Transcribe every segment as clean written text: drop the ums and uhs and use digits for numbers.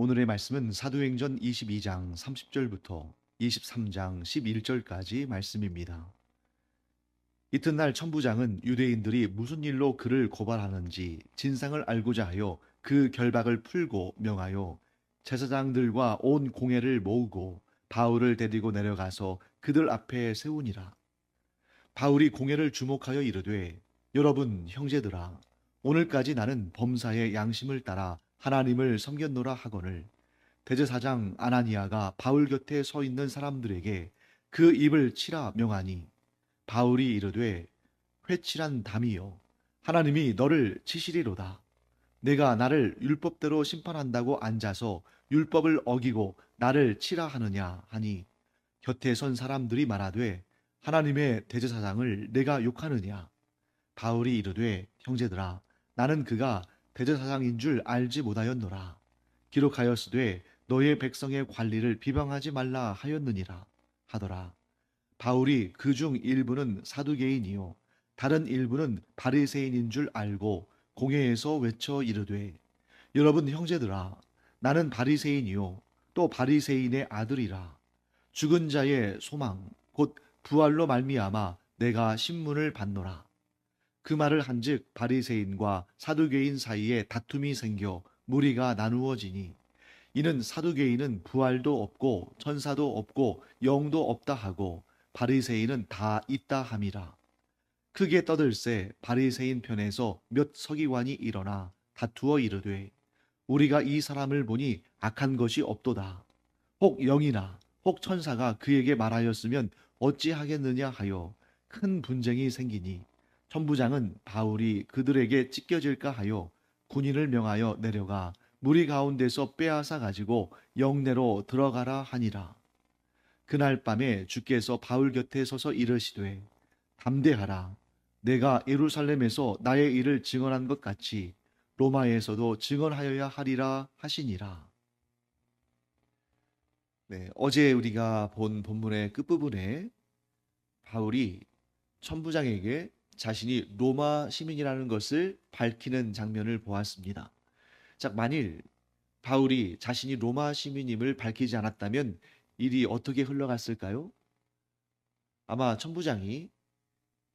오늘의 말씀은 사도행전 22장 30절부터 23장 11절까지 말씀입니다. 이튿날 천부장은 유대인들이 무슨 일로 그를 고발하는지 진상을 알고자 하여 그 결박을 풀고 명하여 제사장들과 온 공회를 모으고 바울을 데리고 내려가서 그들 앞에 세우니라. 바울이 공회를 주목하여 이르되, 여러분 형제들아, 오늘까지 나는 범사의 양심을 따라 하나님을 섬겼노라 하거늘, 대제사장 아나니아가 바울 곁에 서 있는 사람들에게 그 입을 치라 명하니, 바울이 이르되, 회칠한 담이여, 하나님이 너를 치시리로다. 내가 나를 율법대로 심판한다고 앉아서 율법을 어기고 나를 치라 하느냐 하니, 곁에 선 사람들이 말하되, 하나님의 대제사장을 내가 욕하느냐. 바울이 이르되, 형제들아, 나는 그가 대제사장인 줄 알지 못하였노라. 기록하였으되 너의 백성의 관리를 비방하지 말라 하였느니라 하더라. 바울이 그중 일부는 사두개인이요 다른 일부는 바리새인인 줄 알고 공회에서 외쳐 이르되, 여러분 형제들아, 나는 바리새인이요 또 바리새인의 아들이라. 죽은 자의 소망 곧 부활로 말미암아 내가 신문을 받노라. 그 말을 한즉 바리새인과 사두개인 사이에 다툼이 생겨 무리가 나누어지니, 이는 사두개인은 부활도 없고 천사도 없고 영도 없다 하고 바리새인은 다 있다 함이라. 크게 떠들새 바리새인 편에서 몇 서기관이 일어나 다투어 이르되, 우리가 이 사람을 보니 악한 것이 없도다. 혹 영이나 혹 천사가 그에게 말하였으면 어찌하겠느냐 하여 큰 분쟁이 생기니, 천부장은 바울이 그들에게 찢겨질까 하여 군인을 명하여 내려가 무리 가운데서 빼앗아 가지고 영내로 들어가라 하니라. 그날 밤에 주께서 바울 곁에 서서 이르시되, 담대하라. 내가 예루살렘에서 나의 일을 증언한 것 같이 로마에서도 증언하여야 하리라 하시니라. 네, 어제 우리가 본 본문의 끝부분에 바울이 천부장에게 자신이 로마 시민이라는 것을 밝히는 장면을 보았습니다. 자, 만일 바울이 자신이 로마 시민임을 밝히지 않았다면 일이 어떻게 흘러갔을까요? 아마 천부장이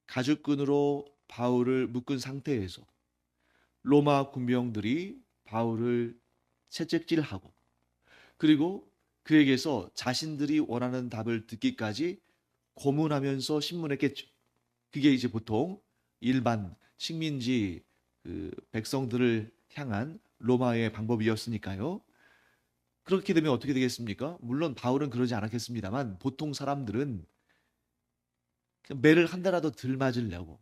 가죽끈으로 바울을 묶은 상태에서 로마 군병들이 바울을 채찍질하고, 그리고 그에게서 자신들이 원하는 답을 듣기까지 고문하면서 신문했겠죠. 그게 이제 보통 일반 식민지 백성들을 향한 로마의 방법이었으니까요. 그렇게 되면 어떻게 되겠습니까? 물론 바울은 그러지 않았겠습니다만 보통 사람들은 그냥 매를 한 대라도 덜 맞으려고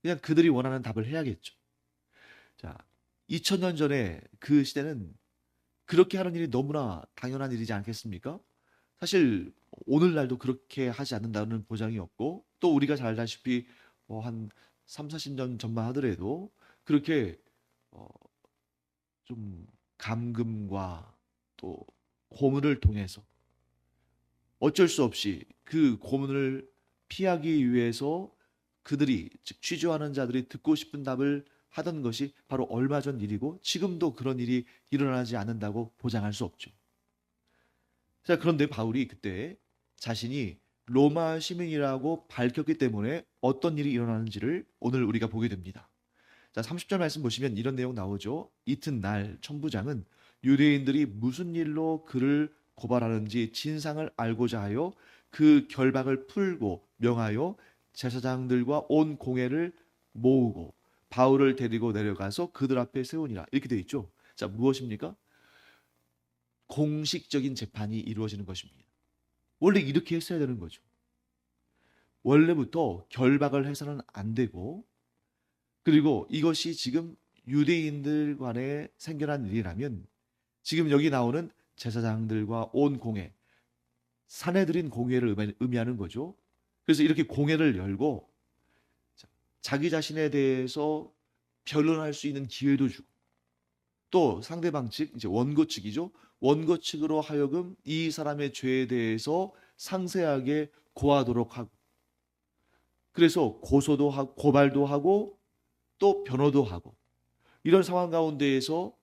그냥 그들이 원하는 답을 해야겠죠. 자, 2000년 전에 그 시대는 그렇게 하는 일이 너무나 당연한 일이지 않겠습니까? 사실 오늘날도 그렇게 하지 않는다는 보장이 없고, 또 우리가 잘 알다시피 한 3, 40년 전만 하더라도 그렇게 어, 좀 감금과 또 고문을 통해서 어쩔 수 없이 그 고문을 피하기 위해서 그들이, 즉 취조하는 자들이 듣고 싶은 답을 하던 것이 바로 얼마 전 일이고, 지금도 그런 일이 일어나지 않는다고 보장할 수 없죠. 자, 그런데 바울이 그때 자신이 로마 시민이라고 밝혔기 때문에 어떤 일이 일어나는지를 오늘 우리가 보게 됩니다. 자, 30절 말씀 보시면 이런 내용 나오죠. 이튿날 천부장은 유대인들이 무슨 일로 그를 고발하는지 진상을 알고자 하여 그 결박을 풀고 명하여 제사장들과 온 공회를 모으고 바울을 데리고 내려가서 그들 앞에 세우니라. 이렇게 되어 있죠. 자, 무엇입니까? 공식적인 재판이 이루어지는 것입니다. 원래 이렇게 했어야 되는 거죠. 원래부터 결박을 해서는 안 되고, 그리고 이것이 지금 유대인들 간에 생겨난 일이라면 지금 여기 나오는 제사장들과 온 공회, 사내들인 공회를 의미하는 거죠. 그래서 이렇게 공회를 열고 자기 자신에 대해서 변론할 수 있는 기회도 주고, 또 상대방 측, 이제 원고 측이죠. 원고 측으로 하여금 이 사람의 죄에 대해서 상세하게 고하도록 하고, 그래서 고소도 하고 고발도 하고 또 변호도 하고, 이런 상황 가운데에서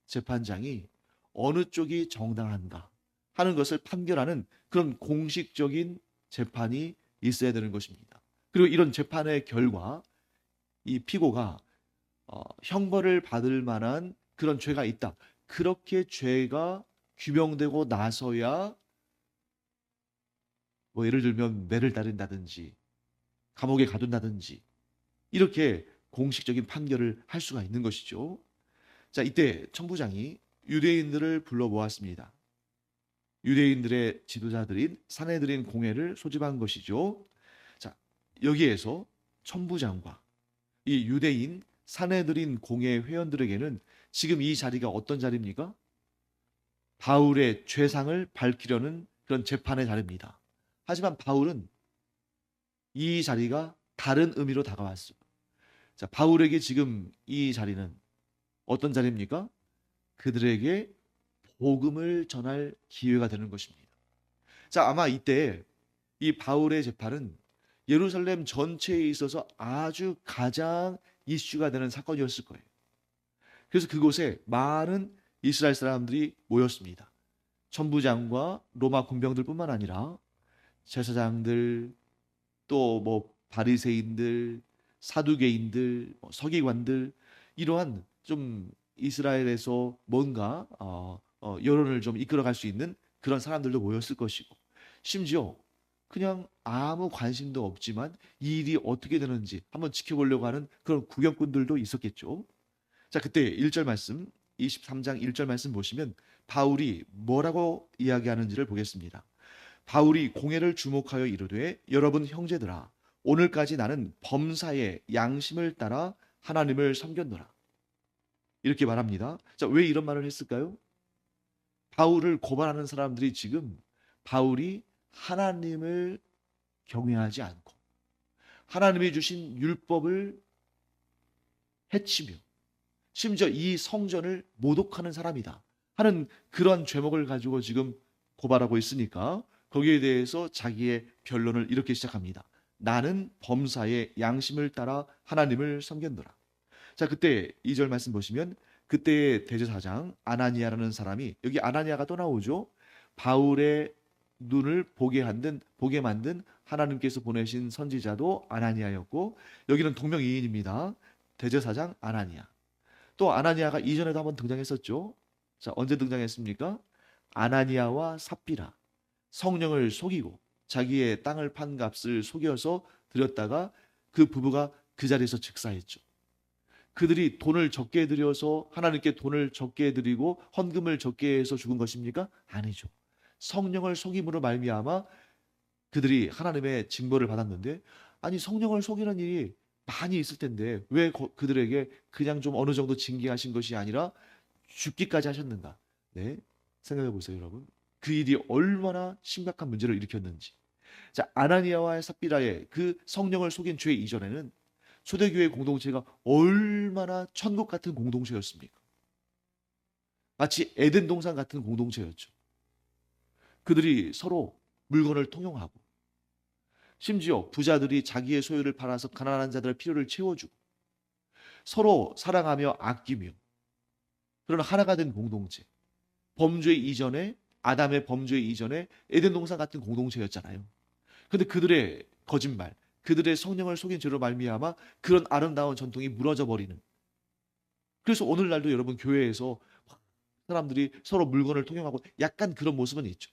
재판장이 어느 쪽이 정당한가 하는 것을 판결하는 그런 공식적인 재판이 있어야 되는 것입니다. 그리고 이런 재판의 결과 이 피고가 형벌을 받을 만한 그런 죄가 있다. 그렇게 죄가 규명되고 나서야 뭐 예를 들면 매를 다른다든지 감옥에 가둔다든지 이렇게 공식적인 판결을 할 수가 있는 것이죠. 자, 이때 천부장이 유대인들을 불러 모았습니다. 유대인들의 지도자들인 사내들인 공회를 소집한 것이죠. 자, 여기에서 천부장과 이 유대인 사내들인 공회 회원들에게는 지금 이 자리가 어떤 자리입니까? 바울의 죄상을 밝히려는 그런 재판의 자리입니다. 하지만 바울은 이 자리가 다른 의미로 다가왔어요. 자, 바울에게 지금 이 자리는 어떤 자리입니까? 그들에게 복음을 전할 기회가 되는 것입니다. 자, 아마 이때 이 바울의 재판은 예루살렘 전체에 있어서 아주 가장 이슈가 되는 사건이었을 거예요. 그래서 그곳에 많은 이스라엘 사람들이 모였습니다. 천부장과 로마 군병들뿐만 아니라 제사장들, 또 뭐 바리새인들, 사두개인들, 서기관들, 이러한 좀 이스라엘에서 뭔가 여론을 좀 이끌어갈 수 있는 그런 사람들도 모였을 것이고, 심지어 그냥 아무 관심도 없지만 이 일이 어떻게 되는지 한번 지켜보려고 하는 그런 구경꾼들도 있었겠죠. 자, 그때 1절 말씀, 23장 1절 말씀 보시면 바울이 뭐라고 이야기하는지를 보겠습니다. 바울이 공회를 주목하여 이르되, 여러분 형제들아, 오늘까지 나는 범사의 양심을 따라 하나님을 섬겼노라. 이렇게 말합니다. 자, 왜 이런 말을 했을까요? 바울을 고발하는 사람들이 지금 바울이 하나님을 경외하지 않고 하나님이 주신 율법을 해치며 심지어 이 성전을 모독하는 사람이다 하는 그런 죄목을 가지고 지금 고발하고 있으니까 거기에 대해서 자기의 변론을 이렇게 시작합니다. 나는 범사의 양심을 따라 하나님을 섬겼노라. 자, 그때 2절 말씀 보시면 그때의 대제사장 아나니아라는 사람이, 여기 아나니아가 또 나오죠. 바울의 눈을 보게 만든 하나님께서 보내신 선지자도 아나니아였고, 여기는 동명이인입니다. 대제사장 아나니아. 또 아나니아가 이전에도 한번 등장했었죠. 자, 언제 등장했습니까? 아나니아와 삽비라, 성령을 속이고 자기의 땅을 판 값을 속여서 드렸다가 그 부부가 그 자리에서 즉사했죠. 그들이 돈을 적게 들여서 하나님께 돈을 적게 드리고 헌금을 적게 해서 죽은 것입니까? 아니죠. 성령을 속임으로 말미암아 그들이 하나님의 징벌을 받았는데, 아니 성령을 속이는 일이 많이 있을 텐데 왜 그들에게 그냥 좀 어느 정도 징계하신 것이 아니라 죽기까지 하셨는가? 네, 생각해 보세요, 여러분. 그 일이 얼마나 심각한 문제를 일으켰는지. 자, 아나니아와 삽비라의 그 성령을 속인 죄 이전에는 초대교회 공동체가 얼마나 천국 같은 공동체였습니까? 마치 에덴 동산 같은 공동체였죠. 그들이 서로 물건을 통용하고, 심지어 부자들이 자기의 소유를 팔아서 가난한 자들의 필요를 채워주고, 서로 사랑하며 아끼며, 그런 하나가 된 공동체. 범죄 이전에, 아담의 범죄 이전에 에덴 동산 같은 공동체였잖아요. 근데 그들의 거짓말, 그들의 성령을 속인 죄로 말미암아 그런 아름다운 전통이 무너져 버리는. 그래서 오늘날도 여러분 교회에서 사람들이 서로 물건을 통용하고 약간 그런 모습은 있죠.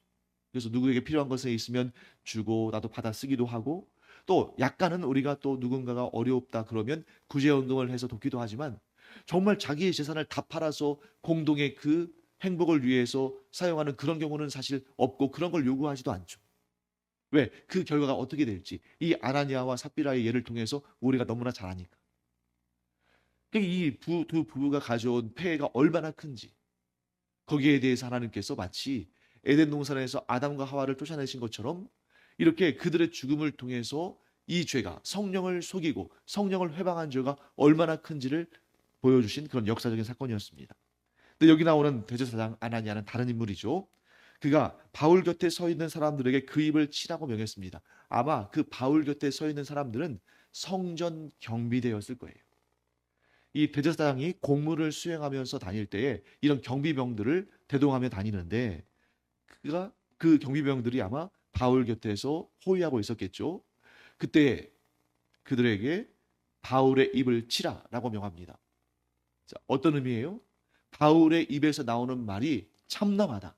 그래서 누구에게 필요한 것에 있으면 주고 나도 받아 쓰기도 하고, 또 약간은 우리가 또 누군가가 어렵다 그러면 구제운동을 해서 돕기도 하지만, 정말 자기의 재산을 다 팔아서 공동의 그 행복을 위해서 사용하는 그런 경우는 사실 없고 그런 걸 요구하지도 않죠. 왜? 그 결과가 어떻게 될지 이 아나니아와 삽비라의 예를 통해서 우리가 너무나 잘 아니까. 이 두 부부가 가져온 폐해가 얼마나 큰지, 거기에 대해서 하나님께서 마치 에덴 동산에서 아담과 하와를 쫓아내신 것처럼 이렇게 그들의 죽음을 통해서 이 죄가, 성령을 속이고 성령을 회방한 죄가 얼마나 큰지를 보여주신 그런 역사적인 사건이었습니다. 근데 여기 나오는 대제사장 아나니아는 다른 인물이죠. 그가 바울 곁에 서 있는 사람들에게 그 입을 치라고 명했습니다. 아마 그 바울 곁에 서 있는 사람들은 성전 경비대였을 거예요. 이 대제사장이 공무를 수행하면서 다닐 때에 이런 경비병들을 대동하며 다니는데 그가 그 경비병들이 아마 바울 곁에서 호위하고 있었겠죠. 그때 그들에게 바울의 입을 치라라고 명합니다. 자, 어떤 의미예요? 바울의 입에서 나오는 말이 참남하다.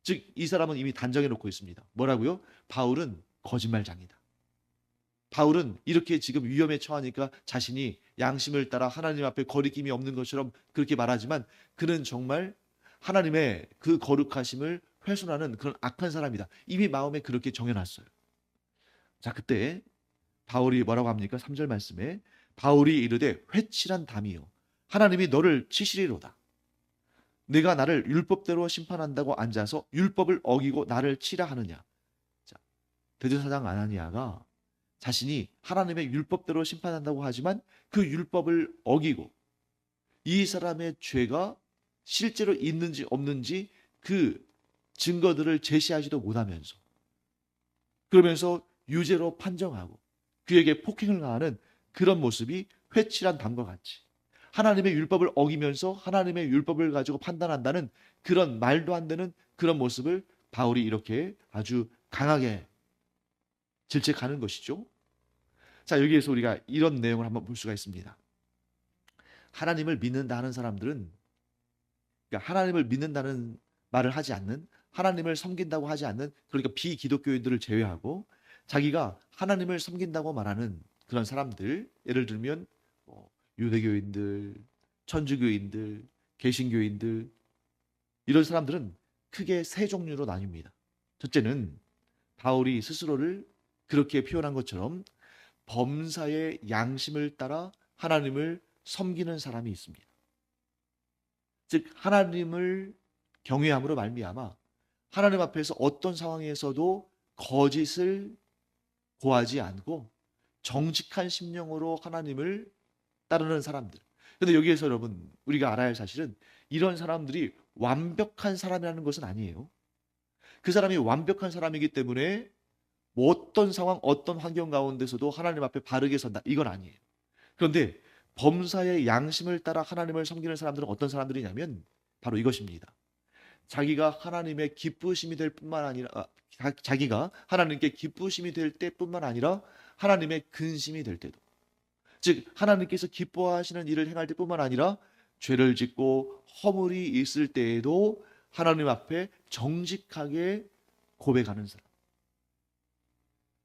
즉, 이 사람은 이미 단정해 놓고 있습니다. 뭐라고요? 바울은 거짓말장이다. 바울은 이렇게 지금 위험에 처하니까 자신이 양심을 따라 하나님 앞에 거리낌이 없는 것처럼 그렇게 말하지만 그는 정말 하나님의 그 거룩하심을 훼손하는 그런 악한 사람이다. 이미 마음에 그렇게 정해놨어요. 자, 그때 바울이 뭐라고 합니까? 3절 말씀에 바울이 이르되 회칠한 담이요 하나님이 너를 치시리로다. 네가 나를 율법대로 심판한다고 앉아서 율법을 어기고 나를 치라 하느냐. 자, 대제사장 아나니아가 자신이 하나님의 율법대로 심판한다고 하지만 그 율법을 어기고 이 사람의 죄가 실제로 있는지 없는지 그 증거들을 제시하지도 못하면서 그러면서 유죄로 판정하고 그에게 폭행을 가하는 그런 모습이 회칠한 담과 같이 하나님의 율법을 어기면서 하나님의 율법을 가지고 판단한다는 그런 말도 안 되는 그런 모습을 바울이 이렇게 아주 강하게 질책하는 것이죠. 자, 여기에서 우리가 이런 내용을 한번 볼 수가 있습니다. 하나님을 믿는다 하는 사람들은 그러니까 하나님을 믿는다는 말을 하지 않는 하나님을 섬긴다고 하지 않는 그러니까 비기독교인들을 제외하고 자기가 하나님을 섬긴다고 말하는 그런 사람들 예를 들면 유대교인들, 천주교인들, 개신교인들 이런 사람들은 크게 세 종류로 나뉩니다. 첫째는 바울이 스스로를 그렇게 표현한 것처럼 범사의 양심을 따라 하나님을 섬기는 사람이 있습니다. 즉 하나님을 경외함으로 말미암아 하나님 앞에서 어떤 상황에서도 거짓을 고하지 않고 정직한 심령으로 하나님을 따르는 사람들. 근데 여기에서 여러분 우리가 알아야 할 사실은 이런 사람들이 완벽한 사람이라는 것은 아니에요. 그 사람이 완벽한 사람이기 때문에 뭐 어떤 상황, 어떤 환경 가운데서도 하나님 앞에 바르게 선다. 이건 아니에요. 그런데 범사의 양심을 따라 하나님을 섬기는 사람들은 어떤 사람들이냐면 바로 이것입니다. 자기가 하나님의 기쁘심이 될 뿐만 아니라 자기가 하나님께 기쁘심이 될 때뿐만 아니라 하나님의 근심이 될 때도 즉 하나님께서 기뻐하시는 일을 행할 때뿐만 아니라 죄를 짓고 허물이 있을 때에도 하나님 앞에 정직하게 고백하는 사람.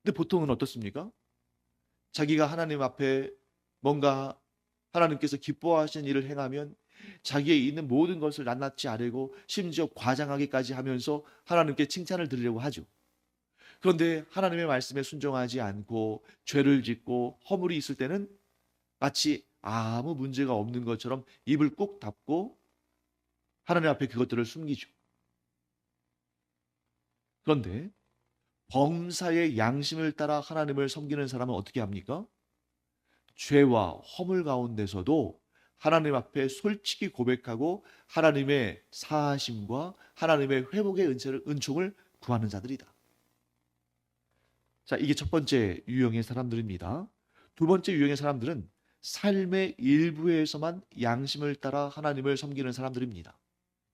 근데 보통은 어떻습니까? 자기가 하나님 앞에 뭔가 하나님께서 기뻐하시는 일을 행하면 자기의 있는 모든 것을 낱낱이 아뢰고 심지어 과장하기까지 하면서 하나님께 칭찬을 드리려고 하죠. 그런데 하나님의 말씀에 순종하지 않고 죄를 짓고 허물이 있을 때는 마치 아무 문제가 없는 것처럼 입을 꾹 닫고 하나님 앞에 그것들을 숨기죠. 그런데 범사의 양심을 따라 하나님을 섬기는 사람은 어떻게 합니까? 죄와 허물 가운데서도 하나님 앞에 솔직히 고백하고 하나님의 사하심과 하나님의 회복의 은총을 구하는 자들이다. 자, 이게 첫 번째 유형의 사람들입니다. 두 번째 유형의 사람들은 삶의 일부에서만 양심을 따라 하나님을 섬기는 사람들입니다.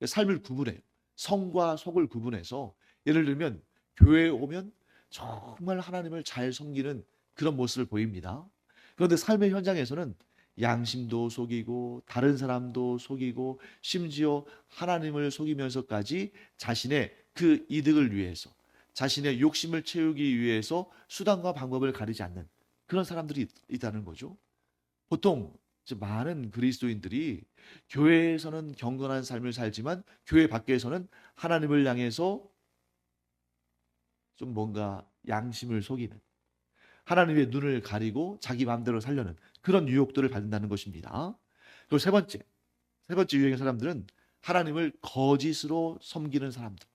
삶을 구분해요. 성과 속을 구분해서 예를 들면 교회에 오면 정말 하나님을 잘 섬기는 그런 모습을 보입니다. 그런데 삶의 현장에서는 양심도 속이고 다른 사람도 속이고 심지어 하나님을 속이면서까지 자신의 그 이득을 위해서 자신의 욕심을 채우기 위해서 수단과 방법을 가리지 않는 그런 사람들이 있다는 거죠. 보통 많은 그리스도인들이 교회에서는 경건한 삶을 살지만 교회 밖에서는 하나님을 향해서 좀 뭔가 양심을 속이는 하나님의 눈을 가리고 자기 마음대로 살려는 그런 유혹들을 받는다는 것입니다. 그리고 세 번째 유형의 사람들은 하나님을 거짓으로 섬기는 사람들.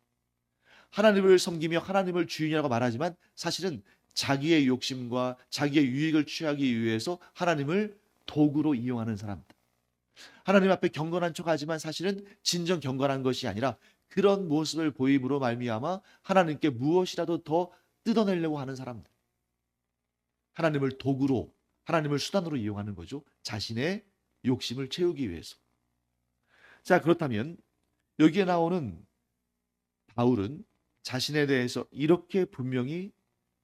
하나님을 섬기며 하나님을 주인이라고 말하지만 사실은 자기의 욕심과 자기의 유익을 취하기 위해서 하나님을 도구로 이용하는 사람들. 하나님 앞에 경건한 척하지만 사실은 진정 경건한 것이 아니라 그런 모습을 보임으로 말미암아 하나님께 무엇이라도 더 뜯어내려고 하는 사람들. 하나님을 도구로, 하나님을 수단으로 이용하는 거죠. 자신의 욕심을 채우기 위해서. 자, 그렇다면 여기에 나오는 바울은 자신에 대해서 이렇게 분명히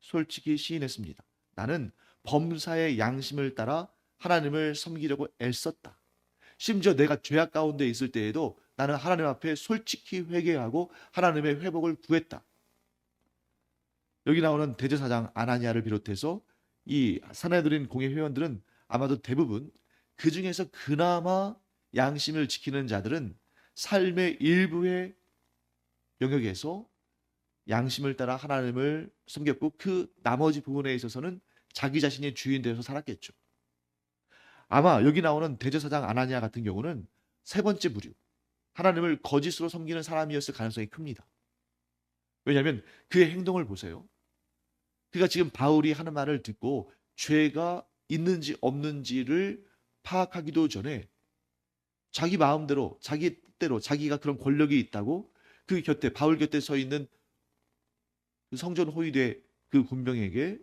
솔직히 시인했습니다. 나는 범사의 양심을 따라 하나님을 섬기려고 애썼다. 심지어 내가 죄악 가운데 있을 때에도 나는 하나님 앞에 솔직히 회개하고 하나님의 회복을 구했다. 여기 나오는 대제사장 아나니아를 비롯해서 이 사내들인 공회 회원들은 아마도 대부분 그 중에서 그나마 양심을 지키는 자들은 삶의 일부의 영역에서 양심을 따라 하나님을 섬겼고 그 나머지 부분에 있어서는 자기 자신이 주인 되어서 살았겠죠. 아마 여기 나오는 대제사장 아나니아 같은 경우는 세 번째 부류, 하나님을 거짓으로 섬기는 사람이었을 가능성이 큽니다. 왜냐하면 그의 행동을 보세요. 그가 지금 바울이 하는 말을 듣고 죄가 있는지 없는지를 파악하기도 전에 자기 마음대로, 자기 뜻대로 자기가 그런 권력이 있다고 그 곁에, 바울 곁에 서 있는 그 성전 호위대 그 군병에게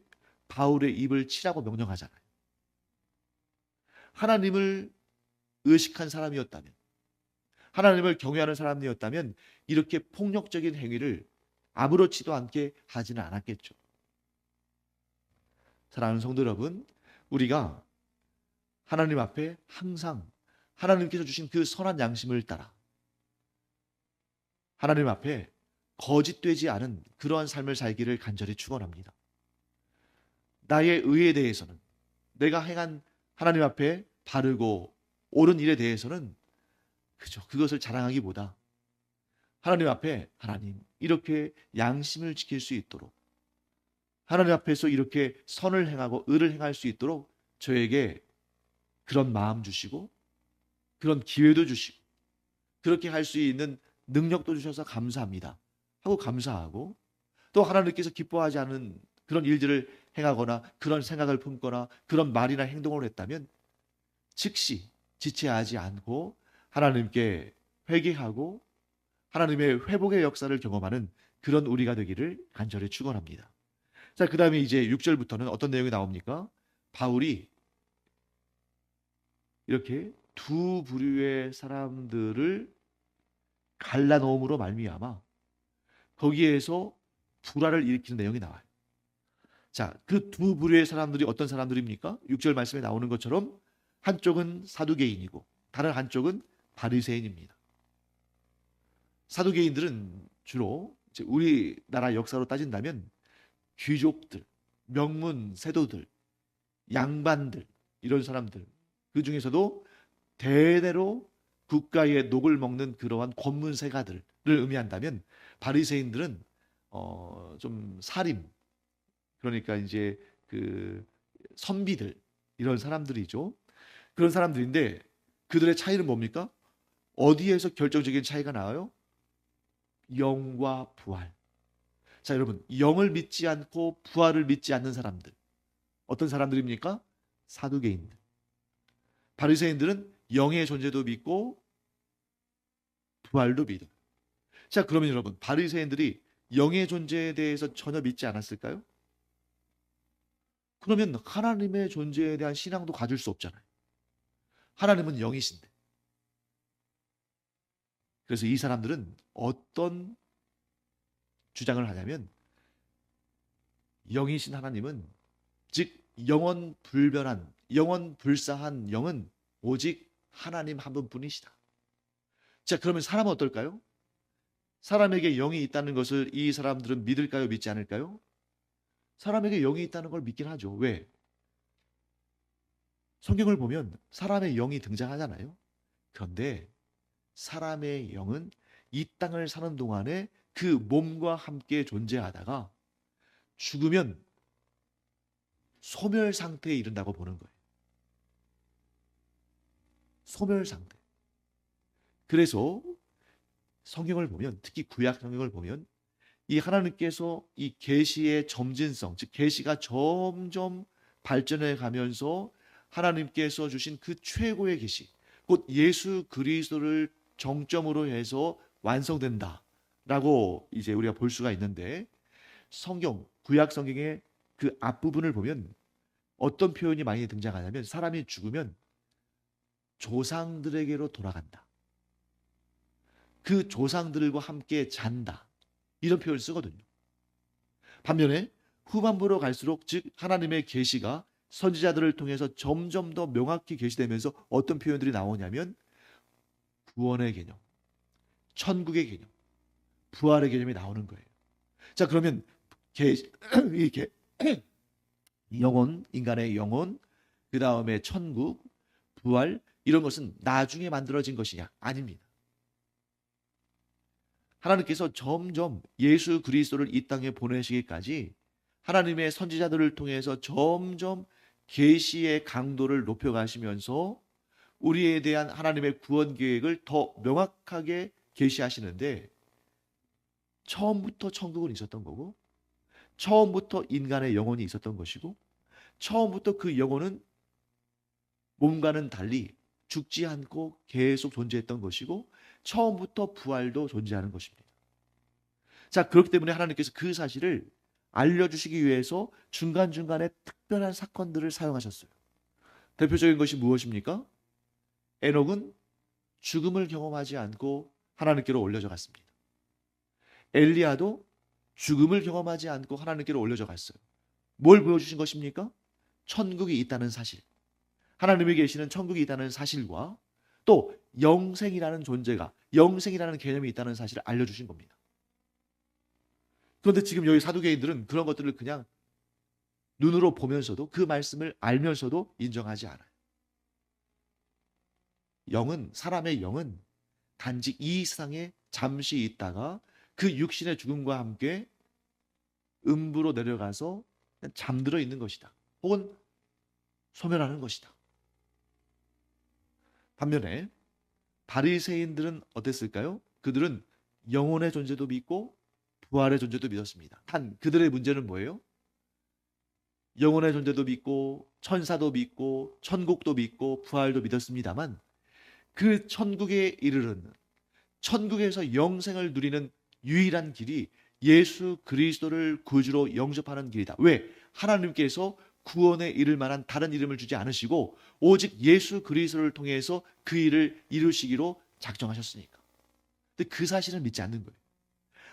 바울의 입을 치라고 명령하잖아요. 하나님을 의식한 사람이었다면, 하나님을 경외하는 사람이었다면 이렇게 폭력적인 행위를 아무렇지도 않게 하지는 않았겠죠. 사랑하는 성도 여러분, 우리가 하나님 앞에 항상 하나님께서 주신 그 선한 양심을 따라 하나님 앞에 거짓되지 않은 그러한 삶을 살기를 간절히 축원합니다. 나의 의에 대해서는, 내가 행한 하나님 앞에 바르고 옳은 일에 대해서는 그저 그것을 자랑하기보다 하나님 앞에, 하나님 이렇게 양심을 지킬 수 있도록, 하나님 앞에서 이렇게 선을 행하고 의를 행할 수 있도록 저에게 그런 마음 주시고 그런 기회도 주시고 그렇게 할 수 있는 능력도 주셔서 감사합니다 하고 감사하고, 또 하나님께서 기뻐하지 않은 그런 일들을 행하거나 그런 생각을 품거나 그런 말이나 행동을 했다면 즉시 지체하지 않고 하나님께 회개하고 하나님의 회복의 역사를 경험하는 그런 우리가 되기를 간절히 축원합니다. 자, 그 다음에 이제 6절부터는 어떤 내용이 나옵니까? 바울이 이렇게 두 부류의 사람들을 갈라놓음으로 말미암아 거기에서 불화를 일으키는 내용이 나와요. 자, 그 두 부류의 사람들이 어떤 사람들입니까? 6절 말씀에 나오는 것처럼 한쪽은 사두개인이고 다른 한쪽은 바리새인입니다. 사두개인들은 주로 이제 우리나라 역사로 따진다면 귀족들, 명문 세도들, 양반들, 이런 사람들, 그 중에서도 대대로 국가의 녹을 먹는 그러한 권문세가들을 의미한다면 바리새인들은 좀 사림, 그러니까 이제 그 선비들, 이런 사람들이죠. 그런 사람들인데 그들의 차이는 뭡니까? 어디에서 결정적인 차이가 나와요? 영과 부활. 자, 여러분, 영을 믿지 않고 부활을 믿지 않는 사람들, 어떤 사람들입니까? 사두개인들. 바리새인들은 영의 존재도 믿고 부활도 믿어요. 자, 그러면 여러분, 바리새인들이 영의 존재에 대해서 전혀 믿지 않았을까요? 그러면 하나님의 존재에 대한 신앙도 가질 수 없잖아요. 하나님은 영이신데. 그래서 이 사람들은 어떤 주장을 하냐면, 영이신 하나님은, 즉 영원 불변한, 영원 불사한 영은 오직 하나님 한 분뿐이시다. 자, 그러면 사람은 어떨까요? 사람에게 영이 있다는 것을 이 사람들은 믿을까요? 믿지 않을까요? 사람에게 영이 있다는 걸 믿긴 하죠. 왜? 성경을 보면 사람의 영이 등장하잖아요. 그런데 사람의 영은 이 땅을 사는 동안에 그 몸과 함께 존재하다가 죽으면 소멸 상태에 이른다고 보는 거예요. 소멸 상태. 그래서 성경을 보면, 특히 구약 성경을 보면 이 하나님께서 이 계시의 점진성, 즉 계시가 점점 발전해 가면서 하나님께서 주신 그 최고의 계시, 곧 예수 그리스도를 정점으로 해서 완성된다라고 이제 우리가 볼 수가 있는데, 성경, 구약 성경의 그 앞부분을 보면 어떤 표현이 많이 등장하냐면, 사람이 죽으면 조상들에게로 돌아간다. 그 조상들과 함께 잔다. 이런 표현을 쓰거든요. 반면에 후반부로 갈수록 즉 하나님의 계시가 선지자들을 통해서 점점 더 명확히 계시되면서 어떤 표현들이 나오냐면 구원의 개념, 천국의 개념, 부활의 개념이 나오는 거예요. 자, 그러면 이 영혼, 인간의 영혼, 그 다음에 천국, 부활 이런 것은 나중에 만들어진 것이냐? 아닙니다. 하나님께서 점점 예수 그리스도를 이 땅에 보내시기까지 하나님의 선지자들을 통해서 점점 계시의 강도를 높여가시면서 우리에 대한 하나님의 구원 계획을 더 명확하게 계시하시는데 처음부터 천국은 있었던 거고 처음부터 인간의 영혼이 있었던 것이고 처음부터 그 영혼은 몸과는 달리 죽지 않고 계속 존재했던 것이고 처음부터 부활도 존재하는 것입니다. 자, 그렇기 때문에 하나님께서 그 사실을 알려주시기 위해서 중간중간에 특별한 사건들을 사용하셨어요. 대표적인 것이 무엇입니까? 에녹은 죽음을 경험하지 않고 하나님께로 올려져 갔습니다. 엘리야도 죽음을 경험하지 않고 하나님께로 올려져 갔어요. 뭘 보여주신 것입니까? 천국이 있다는 사실. 하나님이 계시는 천국이 있다는 사실과 또 영생이라는 존재가, 영생이라는 개념이 있다는 사실을 알려주신 겁니다. 그런데 지금 여기 사두개인들은 그런 것들을 그냥 눈으로 보면서도 그 말씀을 알면서도 인정하지 않아요. 사람의 영은 단지 이 세상에 잠시 있다가 그 육신의 죽음과 함께 음부로 내려가서 잠들어 있는 것이다. 혹은 소멸하는 것이다. 반면에 바리새인들은 어땠을까요? 그들은 영혼의 존재도 믿고 부활의 존재도 믿었습니다. 단 그들의 문제는 뭐예요? 영혼의 존재도 믿고 천사도 믿고 천국도 믿고 부활도 믿었습니다만 그 천국에 이르는 천국에서 영생을 누리는 유일한 길이 예수 그리스도를 구주로 영접하는 길이다. 왜? 하나님께서 구원에 이를 만한 다른 이름을 주지 않으시고 오직 예수 그리스도를 통해서 그 일을 이루시기로 작정하셨으니까. 근데 그 사실을 믿지 않는 거예요.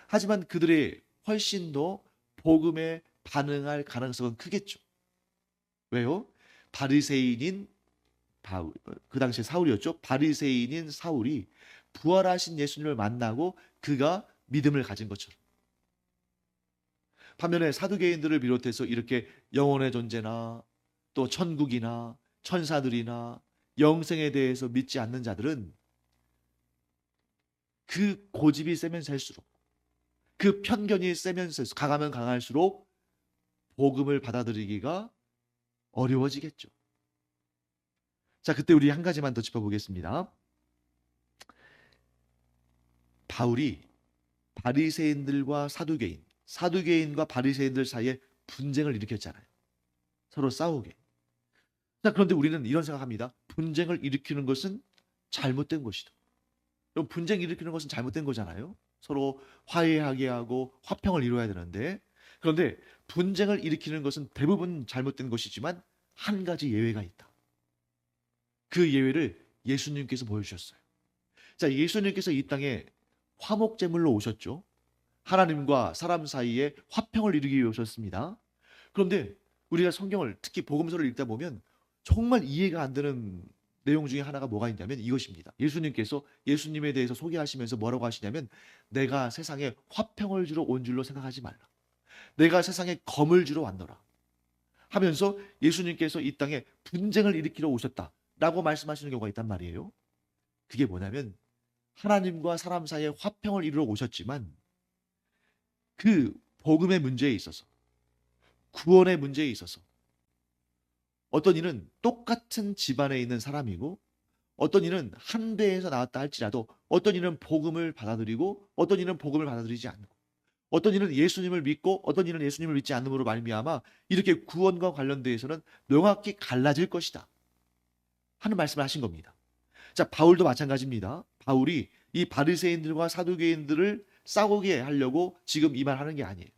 하지만 그들의 훨씬 더 복음에 반응할 가능성은 크겠죠. 왜요? 바리새인인 바울, 그 당시에 사울이었죠. 바리새인인 사울이 부활하신 예수님을 만나고 그가 믿음을 가진 것처럼. 반면에 사두개인들을 비롯해서 이렇게 영혼의 존재나 또 천국이나 천사들이나 영생에 대해서 믿지 않는 자들은 그 고집이 세면 셀수록 그 편견이 세면 셀수록 강하면 강할수록 복음을 받아들이기가 어려워지겠죠. 자, 그때 우리 한 가지만 더 짚어보겠습니다. 바울이 바리새인들과 사두개인과 바리새인들 사이에 분쟁을 일으켰잖아요. 서로 싸우게. 자, 그런데 우리는 이런 생각합니다. 분쟁을 일으키는 것은 잘못된 것이다. 그럼 분쟁 일으키는 것은 잘못된 거잖아요. 서로 화해하게 하고 화평을 이루어야 되는데 그런데 분쟁을 일으키는 것은 대부분 잘못된 것이지만 한 가지 예외가 있다. 그 예외를 예수님께서 보여주셨어요. 자, 예수님께서 이 땅에 화목제물로 오셨죠. 하나님과 사람 사이에 화평을 이루기 위해 오셨습니다. 그런데 우리가 성경을 특히 복음서를 읽다 보면 정말 이해가 안 되는 내용 중에 하나가 뭐가 있냐면 이것입니다. 예수님께서 예수님에 대해서 소개하시면서 뭐라고 하시냐면 내가 세상에 화평을 주러 온 줄로 생각하지 말라. 내가 세상에 검을 주러 왔노라. 하면서 예수님께서 이 땅에 분쟁을 일으키러 오셨다라고 말씀하시는 경우가 있단 말이에요. 그게 뭐냐면 하나님과 사람 사이에 화평을 이루러 오셨지만 그 복음의 문제에 있어서 구원의 문제에 있어서 어떤 이는 똑같은 집안에 있는 사람이고 어떤 이는 한 배에서 나왔다 할지라도 어떤 이는 복음을 받아들이고 어떤 이는 복음을 받아들이지 않고 어떤 이는 예수님을 믿고 어떤 이는 예수님을 믿지 않음으로 말미암아 이렇게 구원과 관련돼서는 명확히 갈라질 것이다 하는 말씀을 하신 겁니다. 자, 바울도 마찬가지입니다. 바울이 이 바리새인들과 사두개인들을 싸우게 하려고 지금 이 말 하는 게 아니에요.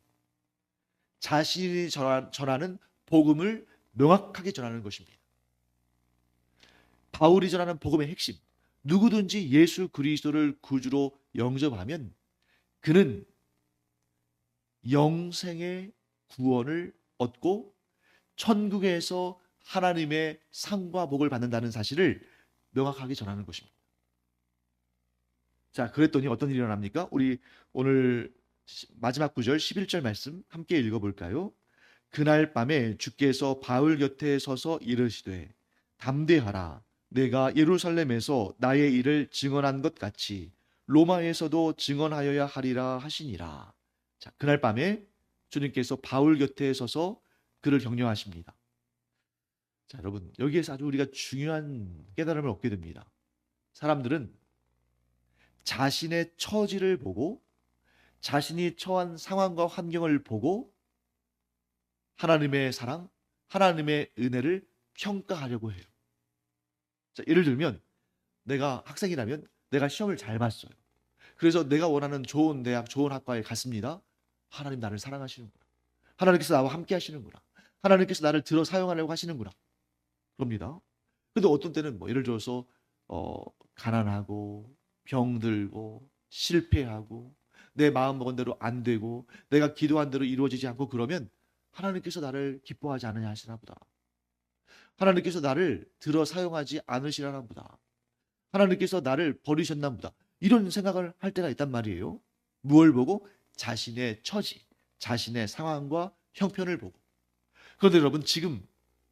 자신이 전하는 복음을 명확하게 전하는 것입니다. 바울이 전하는 복음의 핵심, 누구든지 예수 그리스도를 구주로 영접하면 그는 영생의 구원을 얻고 천국에서 하나님의 상과 복을 받는다는 사실을 명확하게 전하는 것입니다. 자, 그랬더니 어떤 일이 일어납니까? 우리 오늘 마지막 구절 11절 말씀 함께 읽어볼까요? 그날 밤에 주께서 바울 곁에 서서 이르시되 담대하라. 내가 예루살렘에서 나의 일을 증언한 것 같이 로마에서도 증언하여야 하리라 하시니라. 자, 그날 밤에 주님께서 바울 곁에 서서 그를 격려하십니다. 자, 여러분, 여기에서 아주 우리가 중요한 깨달음을 얻게 됩니다. 사람들은 자신의 처지를 보고 자신이 처한 상황과 환경을 보고 하나님의 사랑, 하나님의 은혜를 평가하려고 해요. 자, 예를 들면 내가 학생이라면 내가 시험을 잘 봤어요. 그래서 내가 원하는 좋은 대학, 좋은 학과에 갔습니다. 하나님 나를 사랑하시는구나. 하나님께서 나와 함께 하시는구나. 하나님께서 나를 들어 사용하려고 하시는구나. 그럽니다. 근데 어떤 때는 예를 들어서 가난하고 병들고 실패하고 내 마음 먹은 대로 안 되고 내가 기도한 대로 이루어지지 않고 그러면 하나님께서 나를 기뻐하지 않으냐 하시나 보다. 하나님께서 나를 들어 사용하지 않으시려나 보다. 하나님께서 나를 버리셨나 보다. 이런 생각을 할 때가 있단 말이에요. 무엇을 보고? 자신의 처지, 자신의 상황과 형편을 보고. 그런데 여러분, 지금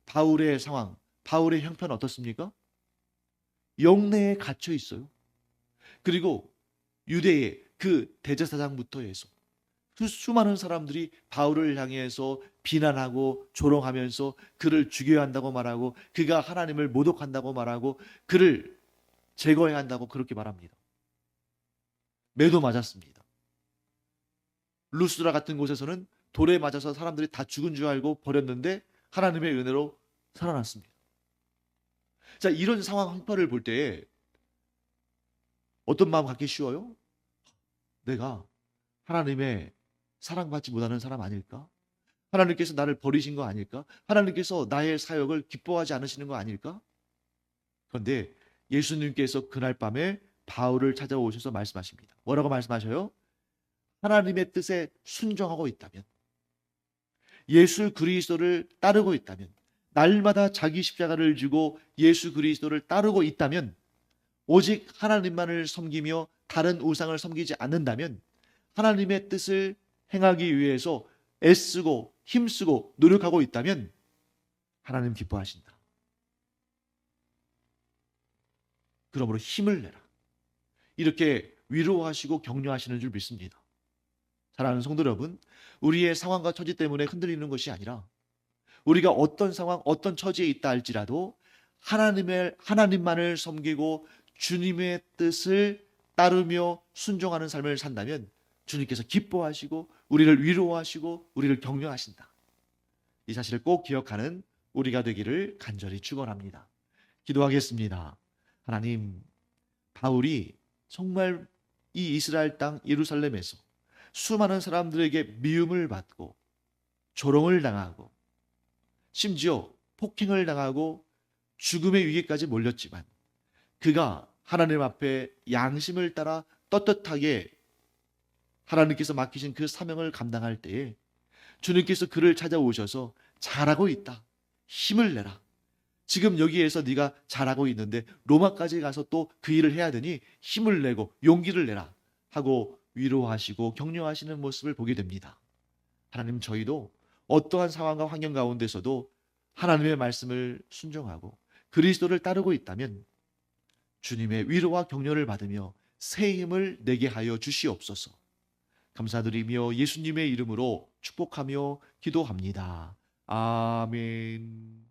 바울의 상황, 바울의 형편은 어떻습니까? 영내에 갇혀 있어요. 그리고 유대의 그 대제사장부터 해서 수많은 사람들이 바울을 향해서 비난하고 조롱하면서 그를 죽여야 한다고 말하고 그가 하나님을 모독한다고 말하고 그를 제거해야 한다고 그렇게 말합니다. 매도 맞았습니다. 루스드라 같은 곳에서는 돌에 맞아서 사람들이 다 죽은 줄 알고 버렸는데 하나님의 은혜로 살아났습니다. 자, 이런 상황 형편을 볼 때에 어떤 마음 갖기 쉬워요? 내가 하나님의 사랑받지 못하는 사람 아닐까? 하나님께서 나를 버리신 거 아닐까? 하나님께서 나의 사역을 기뻐하지 않으시는 거 아닐까? 그런데 예수님께서 그날 밤에 바울을 찾아오셔서 말씀하십니다. 뭐라고 말씀하셔요? 하나님의 뜻에 순종하고 있다면, 예수 그리스도를 따르고 있다면, 날마다 자기 십자가를 지고 예수 그리스도를 따르고 있다면, 오직 하나님만을 섬기며 다른 우상을 섬기지 않는다면 하나님의 뜻을 행하기 위해서 애쓰고 힘쓰고 노력하고 있다면 하나님 기뻐하신다. 그러므로 힘을 내라. 이렇게 위로하시고 격려하시는 줄 믿습니다. 사랑하는 성도 여러분, 우리의 상황과 처지 때문에 흔들리는 것이 아니라 우리가 어떤 상황, 어떤 처지에 있다 할지라도 하나님만을 섬기고 주님의 뜻을 따르며 순종하는 삶을 산다면 주님께서 기뻐하시고 우리를 위로하시고 우리를 격려하신다. 이 사실을 꼭 기억하는 우리가 되기를 간절히 축원합니다. 기도하겠습니다. 하나님, 바울이 정말 이 이스라엘 땅 예루살렘에서 수많은 사람들에게 미움을 받고 조롱을 당하고 심지어 폭행을 당하고 죽음의 위기까지 몰렸지만 그가 하나님 앞에 양심을 따라 떳떳하게 하나님께서 맡기신 그 사명을 감당할 때에 주님께서 그를 찾아오셔서 잘하고 있다. 힘을 내라. 지금 여기에서 네가 잘하고 있는데 로마까지 가서 또 그 일을 해야 되니 힘을 내고 용기를 내라 하고 위로하시고 격려하시는 모습을 보게 됩니다. 하나님, 저희도 어떠한 상황과 환경 가운데서도 하나님의 말씀을 순종하고 그리스도를 따르고 있다면 주님의 위로와 격려를 받으며 새 힘을 내게 하여 주시옵소서. 감사드리며 예수님의 이름으로 축복하며 기도합니다. 아멘.